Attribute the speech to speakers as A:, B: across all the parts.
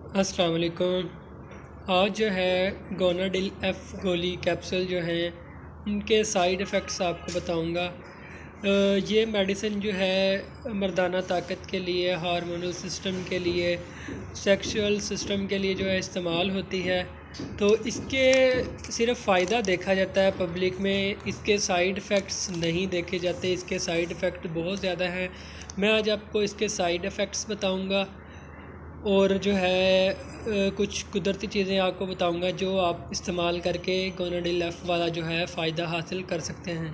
A: अस्सलाम वालेकुम। आज जो है गोनाडिल एफ़ गोली कैप्सूल जो हैं उनके साइड इफ़ेक्ट्स आपको बताऊंगा। ये मेडिसिन जो है मर्दाना ताकत के लिए, हार्मोनल सिस्टम के लिए, सेक्सुअल सिस्टम के लिए जो है इस्तेमाल होती है। तो इसके सिर्फ फ़ायदा देखा जाता है पब्लिक में, इसके साइड इफ़ेक्ट्स नहीं देखे जाते। इसके साइड इफ़ेक्ट बहुत ज़्यादा हैं। मैं आज आपको इसके साइड इफ़ेक्ट्स बताऊंगा और जो है कुछ कुदरती चीज़ें आपको बताऊंगा जो आप इस्तेमाल करके गोनाडिल एफ़ वाला जो है फ़ायदा हासिल कर सकते हैं।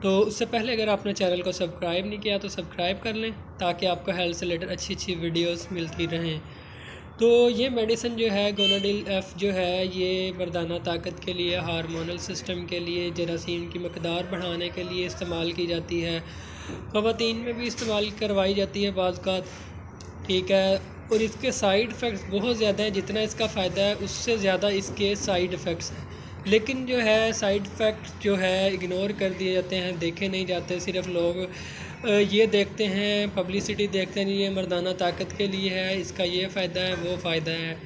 A: तो उससे पहले अगर आपने चैनल को सब्सक्राइब नहीं किया तो सब्सक्राइब कर लें ताकि आपको हेल्थ से रिलेटेड अच्छी अच्छी वीडियोस मिलती रहें। तो ये मेडिसिन जो है गोनाडिल एफ़ जो है ये मर्दाना ताकत के लिए, हार्मोनल सिस्टम के लिए, जरासीम की मकदार बढ़ाने के लिए इस्तेमाल की जाती है। ख़वातीन में भी इस्तेमाल करवाई जाती है बाज़ का, ठीक है। और इसके साइड इफ़ेक्ट्स बहुत ज़्यादा हैं। जितना इसका फ़ायदा है उससे ज़्यादा इसके साइड इफ़ेक्ट्स हैं। लेकिन जो है साइड इफ़ेक्ट्स जो है इग्नोर कर दिए जाते हैं, देखे नहीं जाते। सिर्फ लोग ये देखते हैं, पब्लिसिटी देखते हैं, ये मर्दाना ताकत के लिए है, इसका ये फ़ायदा है, वो फ़ायदा है,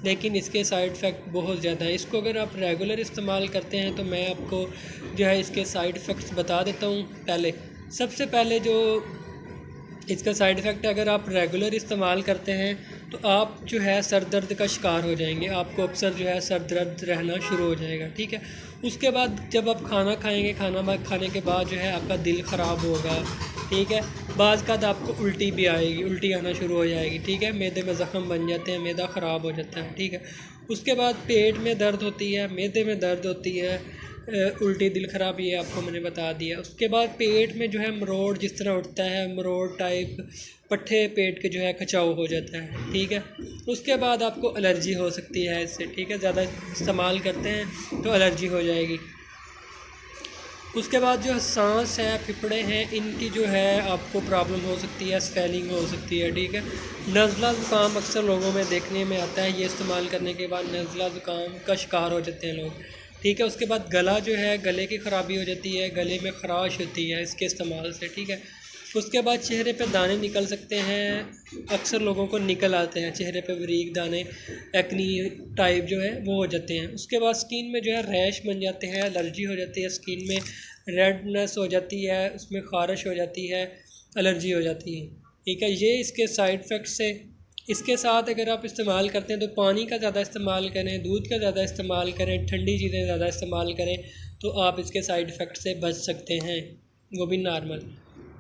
A: लेकिन इसके साइड इफ़ेक्ट बहुत ज़्यादा हैं। इसको अगर आप रेगुलर इस्तेमाल करते हैं तो मैं आपको जो है इसके साइड इफ़ेक्ट्स बता देता हूँ। सबसे पहले जो इसका साइड इफ़ेक्ट अगर आप रेगुलर इस्तेमाल करते हैं तो आप जो है सर दर्द का शिकार हो जाएंगे। आपको अक्सर जो है सर दर्द रहना शुरू हो जाएगा, ठीक है। उसके बाद जब आप खाना खाएंगे, खाना खाने के बाद जो है आपका दिल ख़राब होगा, ठीक है। बाज़ का आपको उल्टी भी आएगी, उल्टी आना शुरू हो जाएगी, ठीक है। मैदे में ज़ख़म बन जाते हैं, मैदा ख़राब हो जाता है, ठीक है। उसके बाद पेट में दर्द होती है, मैदे में दर्द होती है, उल्टी, दिल ख़राब, ये आपको मैंने बता दिया। उसके बाद पेट में जो है मरोड़ जिस तरह उठता है, मरोड़ टाइप पट्ठे पेट के जो है खिंचाव हो जाता है, ठीक है। उसके बाद आपको एलर्जी हो सकती है इससे, ठीक है। ज़्यादा इस्तेमाल करते हैं तो एलर्जी हो जाएगी। उसके बाद जो सांस है, फेफड़े हैं, इनकी जो है आपको प्रॉब्लम हो सकती है, स्वेलिंग हो सकती है, ठीक है। नज़ला ज़ुकाम अक्सर लोगों में देखने में आता है, ये इस्तेमाल करने के बाद नज़ला ज़ुकाम का शिकार हो जाते हैं लोग, ठीक है। उसके बाद गला जो है, गले की ख़राबी हो जाती है, गले में ख़राश होती है इसके इस्तेमाल से, ठीक है। उसके बाद चेहरे पे दाने निकल सकते हैं, अक्सर लोगों को निकल आते हैं चेहरे पे बारीक दाने, एक्नी टाइप जो है वो हो जाते हैं। उसके बाद स्किन में जो है रैश बन जाते हैं, एलर्जी हो जाती है, स्किन में रेडनेस हो जाती है, उसमें ख़ारिश हो जाती है, एलर्जी हो जाती है, ठीक है। ये इसके साइड इफ़ेक्ट्स है। इसके साथ अगर आप इस्तेमाल करते हैं तो पानी का ज़्यादा इस्तेमाल करें, दूध का ज़्यादा इस्तेमाल करें, ठंडी चीज़ें ज़्यादा इस्तेमाल करें तो आप इसके साइड इफ़ेक्ट से बच सकते हैं, वो भी नॉर्मल।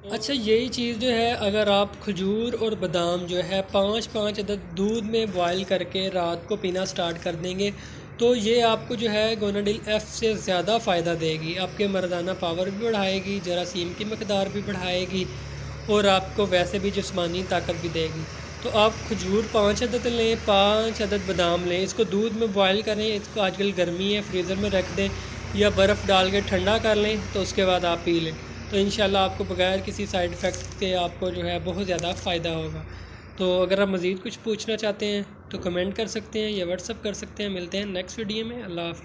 A: अच्छा, यही चीज़ जो है अगर आप खजूर और बादाम जो है 5-5 अदद दूध में बॉयल करके रात को पीना स्टार्ट कर देंगे तो ये आपको जो है गोनाडिल एफ़ से ज़्यादा फ़ायदा देगी। आपके मर्दाना पावर भी बढ़ाएगी, जरासीम की मकदार भी बढ़ाएगी और आपको वैसे भी जिस्मानी ताकत भी देगी। तो आप खजूर 5 अदद लें, 5 अदद बादाम लें, इसको दूध में बॉयल करें, इसको आजकल गर्मी है फ्रीज़र में रख दें या बर्फ़ डाल के ठंडा कर लें तो उसके बाद आप पी लें। तो इंशाल्लाह आपको बगैर किसी साइड इफ़ेक्ट के आपको जो है बहुत ज़्यादा फ़ायदा होगा। तो अगर आप मज़ीद कुछ पूछना चाहते हैं तो कमेंट कर सकते हैं या व्हाट्सअप कर सकते हैं। मिलते हैं नेक्स्ट वीडियो में। अल्लाह हाफ़िज़।